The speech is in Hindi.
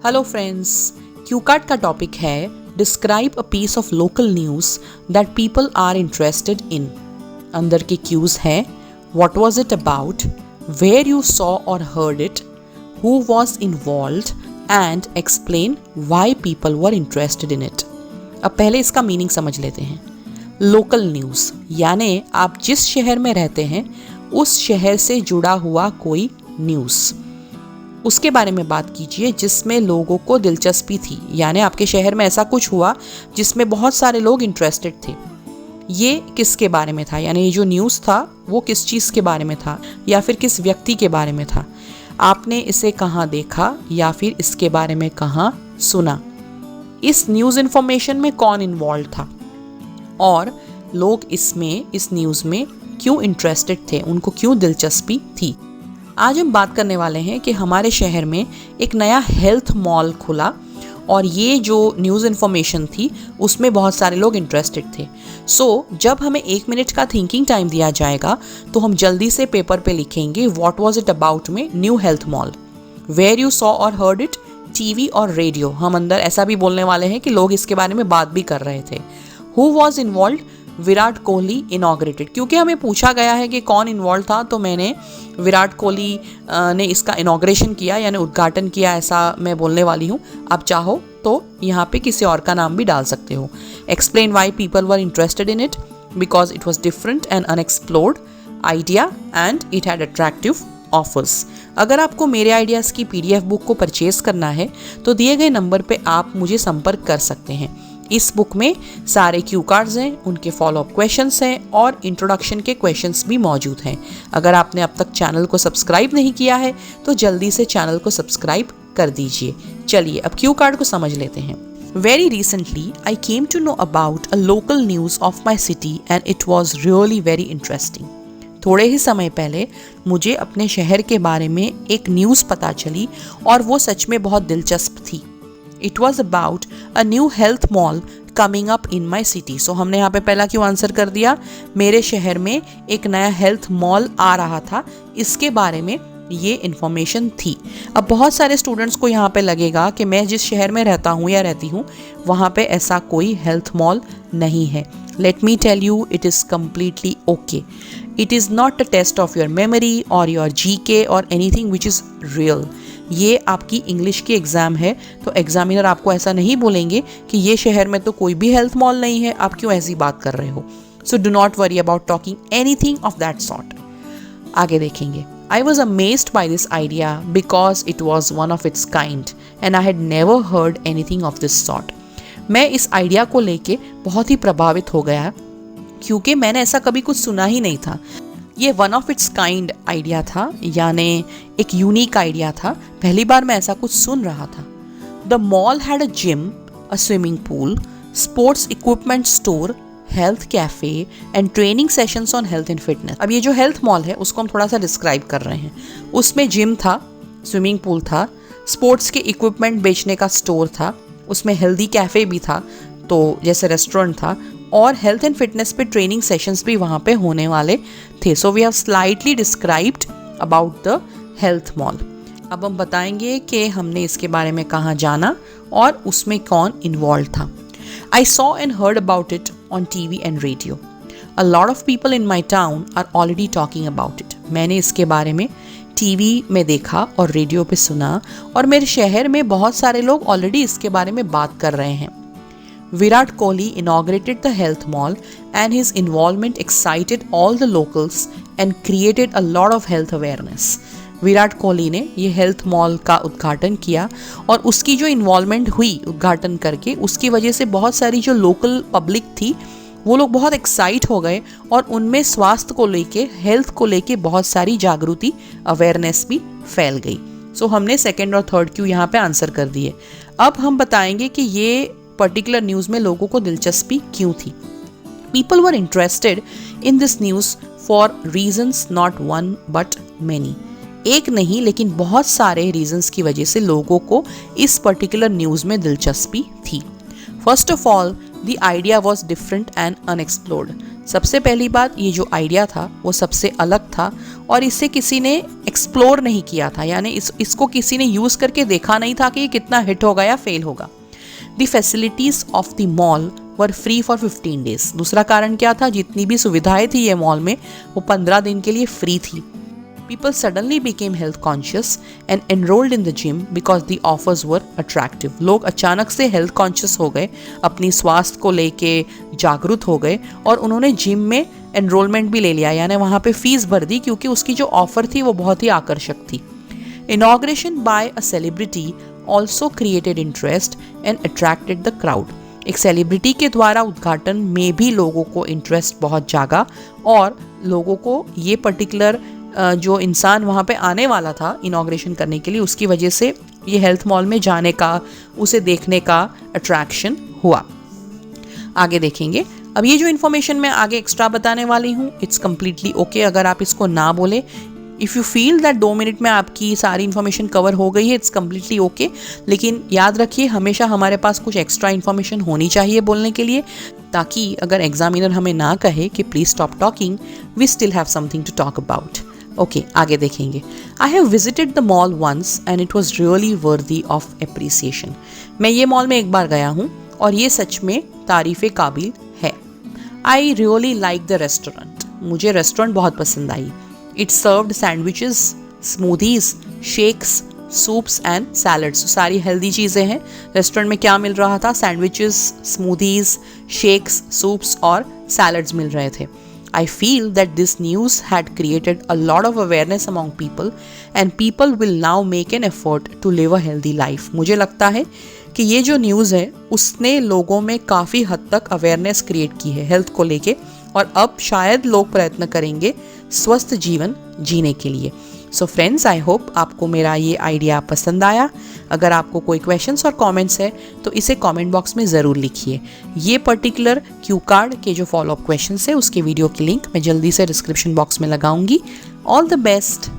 हेलो फ्रेंड्स, क्यू कार्ड का टॉपिक है describe a piece of local news that people are interested in. अंदर के क्यूज हैं what was it about, where you saw और heard it, who was involved and explain why people were interested in it. अब पहले इसका मीनिंग समझ लेते हैं। लोकल न्यूज़ यानी आप जिस शहर में रहते हैं उस शहर से जुड़ा हुआ कोई न्यूज़, उसके बारे में बात कीजिए जिसमें लोगों को दिलचस्पी थी, यानी आपके शहर में ऐसा कुछ हुआ जिसमें बहुत सारे लोग इंटरेस्टेड थे। ये किसके बारे में था, यानी ये जो न्यूज़ था वो किस चीज़ के बारे में था या फिर किस व्यक्ति के बारे में था, आपने इसे कहाँ देखा या फिर इसके बारे में कहाँ सुना, इस न्यूज़ इन्फॉर्मेशन में कौन इन्वॉल्व था और लोग इस न्यूज़ में क्यों इंटरेस्टेड थे, उनको क्यों दिलचस्पी थी। आज हम बात करने वाले हैं कि हमारे शहर में एक नया हेल्थ मॉल खुला और ये जो न्यूज़ इन्फॉर्मेशन थी उसमें बहुत सारे लोग इंटरेस्टेड थे। जब हमें 1 मिनट का थिंकिंग टाइम दिया जाएगा तो हम जल्दी से पेपर पे लिखेंगे व्हाट वाज इट अबाउट में new health mall, where you saw और हर्ड इट, टीवी और रेडियो। हम अंदर ऐसा भी बोलने वाले हैं कि लोग इसके बारे में बात भी कर रहे थे। Who was involve, Virat Kohli inaugurated. क्योंकि हमें पूछा गया है कि कौन इन्वॉल्व था तो मैंने विराट कोहली ने इसका इनॉग्रेशन किया यानी उद्घाटन किया, ऐसा मैं बोलने वाली हूँ। आप चाहो तो यहाँ पे किसी और का नाम भी डाल सकते हो। Explain why people were interested in it, because it was different and unexplored idea and it had attractive offers. अगर आपको मेरे आइडियाज़ की PDF बुक को परचेज करना है तो दिए गए नंबर पे आप मुझे संपर्क कर सकते हैं। इस बुक में सारे क्यू कार्ड्स हैं, उनके फॉलोअप क्वेश्चंस हैं और इंट्रोडक्शन के क्वेश्चंस भी मौजूद हैं। अगर आपने अब तक चैनल को सब्सक्राइब नहीं किया है तो जल्दी से चैनल को सब्सक्राइब कर दीजिए। चलिए अब क्यू कार्ड को समझ लेते हैं। Very recently, I came to know about a local news of my city and it was really very interesting. थोड़े ही समय पहले मुझे अपने शहर के बारे में एक न्यूज़ पता चली और वो सच में बहुत दिलचस्प थी। It was about a new health mall coming up in my city. हमने यहाँ पे पहला क्यों आंसर कर दिया, मेरे शहर में एक नया हेल्थ मॉल आ रहा था, इसके बारे में ये इन्फॉर्मेशन थी। अब बहुत सारे स्टूडेंट्स को यहाँ पे लगेगा कि मैं जिस शहर में रहता हूँ या रहती हूँ वहाँ पे ऐसा कोई हेल्थ मॉल नहीं है। Let me tell you, it is completely okay. It is not a test of your memory or your GK or anything which is real. ये आपकी इंग्लिश की एग्ज़ाम है तो एग्जामिनर आपको ऐसा नहीं बोलेंगे कि ये शहर में तो कोई भी हेल्थ मॉल नहीं है, आप क्यों ऐसी बात कर रहे हो। So do not worry about talking anything of that sort. आगे देखेंगे। I was amazed by this idea because it was one of its kind and I had never heard anything of this sort. मैं इस आइडिया को लेके बहुत ही प्रभावित हो गया क्योंकि मैंने ऐसा कभी कुछ सुना ही नहीं था। ये one of its kind idea था, यानी एक यूनिक आइडिया था। पहली बार मैं ऐसा कुछ सुन रहा था। The mall had a gym, a swimming pool, sports equipment store, health cafe and training sessions on health and fitness. अब ये जो हेल्थ मॉल है उसको हम थोड़ा सा डिस्क्राइब कर रहे हैं। उसमें जिम था, स्विमिंग पूल था, स्पोर्ट्स के इक्विपमेंट बेचने का स्टोर था, उसमें हेल्दी कैफे भी था तो जैसे रेस्टोरेंट था, और हेल्थ एंड फिटनेस पे ट्रेनिंग सेशंस भी वहाँ पे होने वाले थे। So we have slightly described about the health mall. अब हम बताएंगे कि हमने इसके बारे में कहाँ जाना और उसमें कौन इन्वॉल्व था। I saw and heard about it on TV and radio. A lot of people in my town are already talking about it. मैंने इसके बारे में टीवी में देखा और रेडियो पे सुना और मेरे शहर में बहुत सारे लोग ऑलरेडी इसके बारे में बात कर रहे हैं। Virat Kohli inaugurated the health mall and his involvement excited all the locals and created a lot of health awareness. Virat Kohli ने ये हेल्थ मॉल का उद्घाटन किया और उसकी जो इन्वॉल्वमेंट हुई उद्घाटन करके, उसकी वजह से बहुत सारी जो लोकल पब्लिक थी वो लोग बहुत एक्साइट हो गए और उनमें स्वास्थ्य को लेके, हेल्थ को लेके बहुत सारी जागृति, अवेयरनेस भी फैल गई। हमने सेकेंड और थर्ड क्यू यहाँ पे आंसर कर दिए। अब हम बताएंगे कि ये पर्टिकुलर न्यूज़ में लोगों को दिलचस्पी क्यों थी। People were interested in this news for reasons not one but many. एक नहीं लेकिन बहुत सारे रीजंस की वजह से लोगों को इस पर्टिकुलर न्यूज़ में दिलचस्पी थी। First of all, the idea was different and unexplored. सबसे पहली बात, ये जो आइडिया था वो सबसे अलग था और इसे किसी ने एक्सप्लोर नहीं किया था, यानी इसको किसी ने यूज़ करके देखा नहीं था कि ये कितना हिट होगा या फेल होगा। The facilities of the mall were free for 15 days. दूसरा कारण क्या था, जितनी भी सुविधाएं थी ये मॉल में वो 15 दिन के लिए फ्री थी। People suddenly became health conscious and enrolled in the gym because the offers were attractive. लोग अचानक से health conscious हो गए, अपनी स्वास्थ्य को लेके जागरूक हो गए और उन्होंने जिम में एनरोलमेंट भी ले लिया, यानी वहाँ पे फीस भर दी क्योंकि उसकी जो ऑफर थी वो बहुत ही आकर्षक थी। Inauguration by a celebrity also created interest and attracted the crowd. एक सेलिब्रिटी के द्वारा उद्घाटन में भी लोगों को इंटरेस्ट बहुत जागा और लोगों को ये पर्टिकुलर जो इंसान वहाँ पे आने वाला था इनॉग्रेशन करने के लिए, उसकी वजह से ये हेल्थ मॉल में जाने का, उसे देखने का अट्रैक्शन हुआ। आगे देखेंगे। अब ये जो इन्फॉर्मेशन मैं आगे एक्स्ट्रा बताने वाली हूँ, इट्स कम्प्लीटली ओके अगर आप इसको ना बोले। If you feel that 2 minute में आपकी सारी इन्फॉर्मेशन कवर हो गई है, इट्स कम्प्लीटली ओके। लेकिन याद रखिए, हमेशा हमारे पास कुछ एक्स्ट्रा इन्फॉर्मेशन होनी चाहिए बोलने के लिए, ताकि अगर एग्जामिनर हमें ना कहे कि please stop talking, we still have something to talk about. Okay, आगे देखेंगे। I have visited the mall once and it was really worthy of appreciation. मैं ये मॉल में एक बार गया हूँ और ये सच में तारीफ़े काबिल है। I really like the restaurant. मुझे रेस्टोरेंट बहुत पसंद आई। It served sandwiches, smoothies, shakes, soups and salads. सारी हेल्दी चीज़ें हैं। रेस्टोरेंट में क्या मिल रहा था? सैंडविचेस, स्मूदीज, शेक्स, सूप्स और सैलड्स मिल रहे थे। I feel that this news had created a lot of awareness among people and people will now make an effort to live a healthy life. मुझे लगता है कि ये जो न्यूज़ है उसने लोगों में काफ़ी हद तक अवेयरनेस क्रिएट की है हेल्थ को लेके, और अब शायद लोग प्रयत्न करेंगे स्वस्थ जीवन जीने के लिए। सो फ्रेंड्स, आई होप आपको मेरा ये आइडिया पसंद आया। अगर आपको कोई क्वेश्चंस और कमेंट्स है तो इसे कमेंट बॉक्स में ज़रूर लिखिए। ये पर्टिकुलर क्यू कार्ड के जो फॉलोअप क्वेश्चंस है उसके वीडियो की लिंक मैं जल्दी से डिस्क्रिप्शन बॉक्स में लगाऊंगी। All the best.